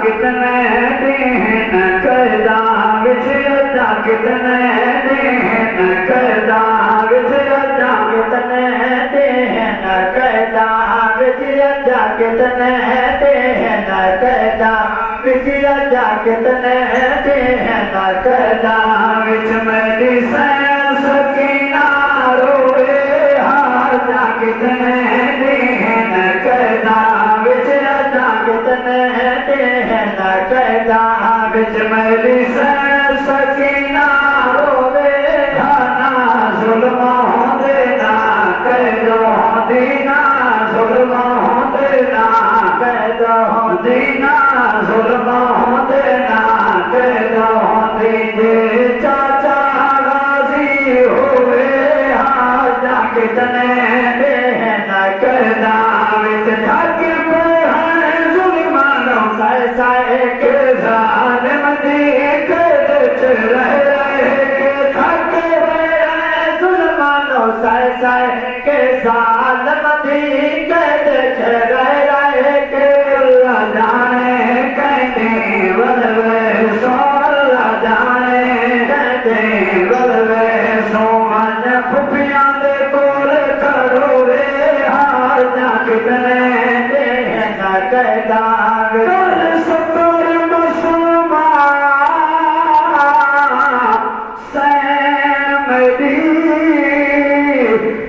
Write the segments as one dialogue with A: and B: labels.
A: कितने दिन करदा विच अजा कितने दिन करदा विच अजा कितने दिन करदा विच अजा कितने दिन करदा विच अजा कितने दिन करदा विच मेरी सैन सकीना रोए हाजा कितने दिन करदा विच अजा कितने दिन करदा विच मेरी सैन सकीना रोए हाना जुल्म देना कैदो दीना जुल्म देना कैदो दीना जुल्म देना कैदो दीजे चाचा गाजी हुए हाजा कितने दिन करदा विच थक पे है जुल्मानो साए साए के जालिम दी कद च रह के थक पे है जुल्मानो साए साए के जालिम दी कद च रह के अल्लाह जाने कहते बलवे सो अल्लाह जाने कहते बलवे सो मन खुफिया दे कोल खड़ो रे हाजा कितने दिन कहदा कर सबर मसूमा सैमदी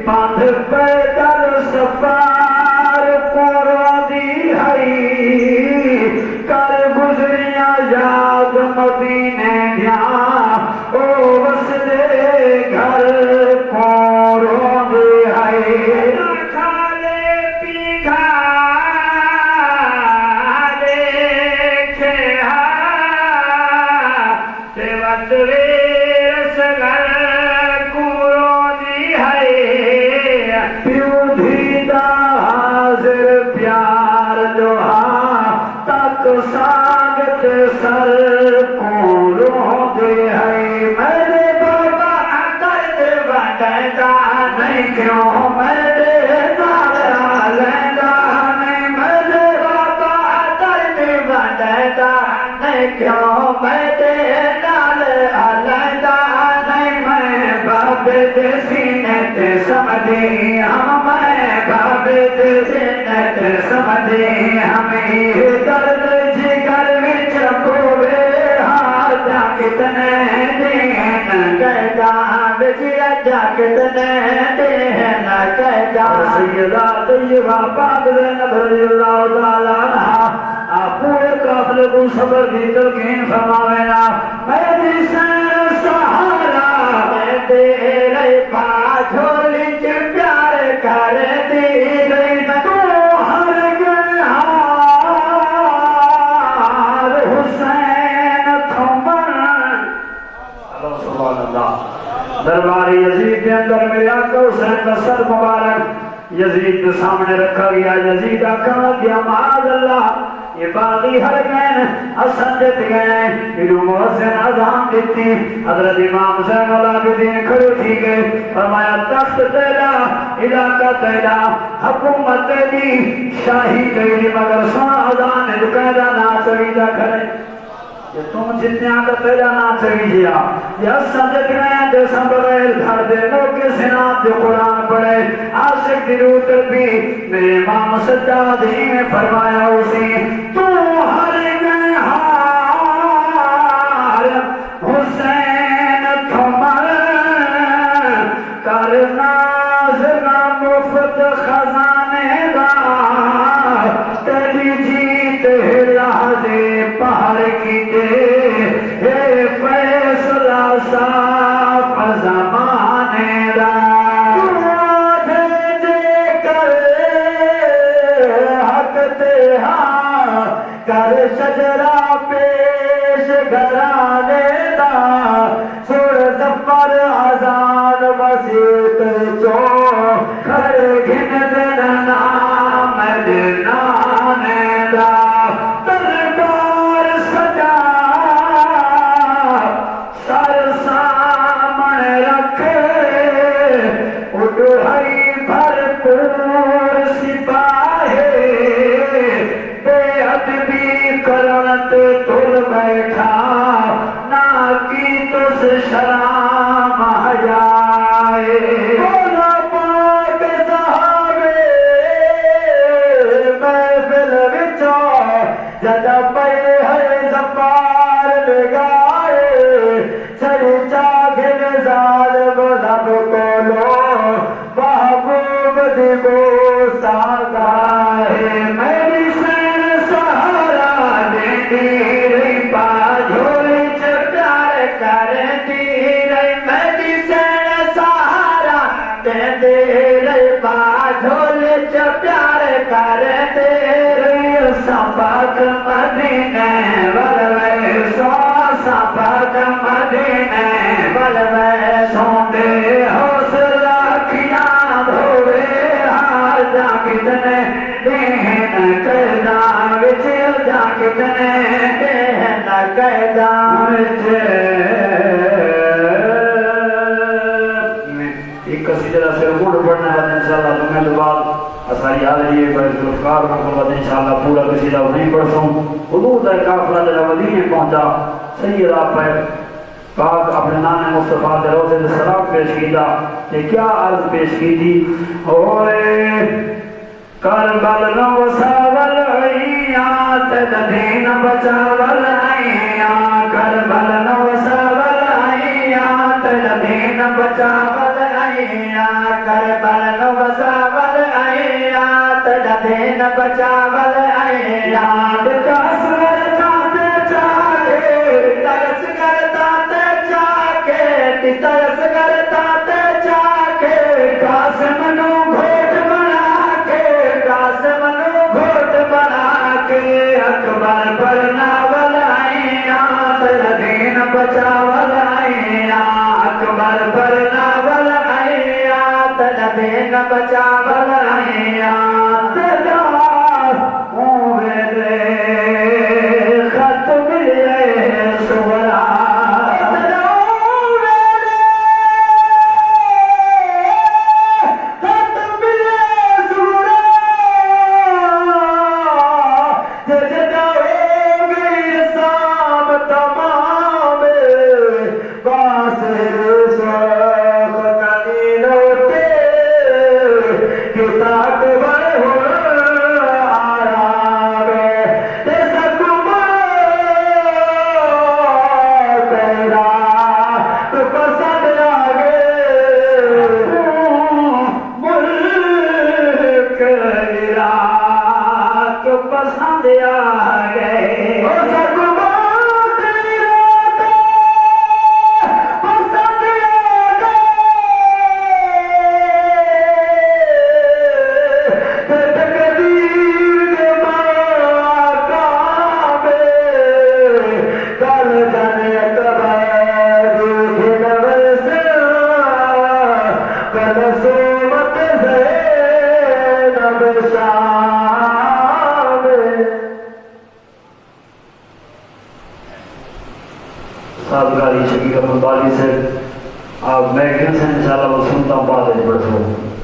A: बांध पे कर सफार कोरा दी हई कर गुजरिया याद मदीने ध्या ओ वसदे घर कोरो दी हई खाले पीघा देखे सेवत वीर सगर कूरो दी है प्यूधीदा हाजिर प्यार जो तक सागत सर कूरो दे है मेरे बाबा दर्द बदलता नहीं क्यों मेरे नाल लेंदा नहीं मेरे बाबा दर्द बदलता नहीं क्यों मेरे नाल लेंदा नहीं मैं बाबे दे सीने ते समझे हम मैं बाबे दे सीने ते समझे हमें दर्द जिगर विच कोवे हाजा कितने दिन कहदा विच अजा कितने दिन कहदा सैयदा तैयबा पाक ज़ैनब रज़ियल्लाहु तआला अन्हा पूरे काफिले को सब्र दी तलकीन फरमावेना मेरी सैन सहारा मैं तेरे पाछोली च प्यार कर दी गई तू हर हार हुसैन थमन अल्लाह सुभान अल्लाह दरबार यजीद के अंदर मेरे आका हुसैन का सर मुबारक यजीद के सामने रखा गया यजीद आका दिया माद अल्लाह ये बागी हर गए हसन जित गए इनु मुअज्जिन अज़ान देती हजरत इमाम ज़ैनुल आबिदीन खड़े थी गए फरमाया तख्त तेरा इलाका तेरा हुकूमत तेरी शाही तेरी मगर सुन अज़ान दुकाना ना चवीदा करे ये तुम जितने आकर तेरा ना चवीजिया ये हसन जित गए जैसा बगैर घर दे लोग के सिनात जो कुरान पढ़े आशिक दिरूत भी मेरे इमाम सज्जाद ने फरमाया उसे तू हर हार हुसैन थमन करना जना मुफ्त खजाने दा तेरी जीत लहज़े पहाड़ की दे फैसला साफ ज़माने दा कर शजरा पेश घराने दा सुर जफर आजान वसीत चो खर घिन देना मदनाने दा दरबार सजा सर सामने रखे उड़ाई भरपूर सिपाही बेअदबी करण ते तुल बैठा ना की तुस शराम हजाए बोला पाक सहाबे महफिल विचों जदा पे है ज़फ़ार लगाए सरी चागे ज़ाल लब कोलो महबूब दिगो सागाए मेरी सैन सहारा देती रही बाझोली च प्यार करती रही मेरी सैन सहारा देती रही बाझोली च प्यार करते रही सबक मदीने वलवे सो सबक मदीने वलवे सोंदे हौसला किया धोवे हार जा कितने देहन करदा विच जा कितने देहन करदा विच एक कसीदा से गुड़ पढ़ने वाले इंशाल्लाह तुम्हें तो बाद असारी हाज़री है पर ज़ुल्फ़कार को बाद इंशाल्लाह पूरा कसीदा नहीं पढ़सूं हुजूर दा काफ़िला जरा मदीने पहुंचा सैयदा पर पाक अपने नाने मुस्तफा दे रोज़े दे सलाम पेश कीता ते क्या अर्ज पेश की थी ओए करबल न वसावल आईया ते दीन बचावल आईया करबल न वसावल आईया ते दीन बचावल आईया करबल न वसावल आईया ते दीन बचावल आईया विकास करता चाहे तरस करता चाहे तरस करता चाहे कासिम नु घोट बना के कासिम नु घोट बना के अकबर पर नावल आईया तेरा दीन बचावल आईया अकबर पर नावल आईया तेरा दीन बचावल आईया तेरा खत मिले सुवरा पसंद आ गए साधगारी शकील अब्दुल बारी से आप मैं इंशाल्लाह सुनता हूँ बाद में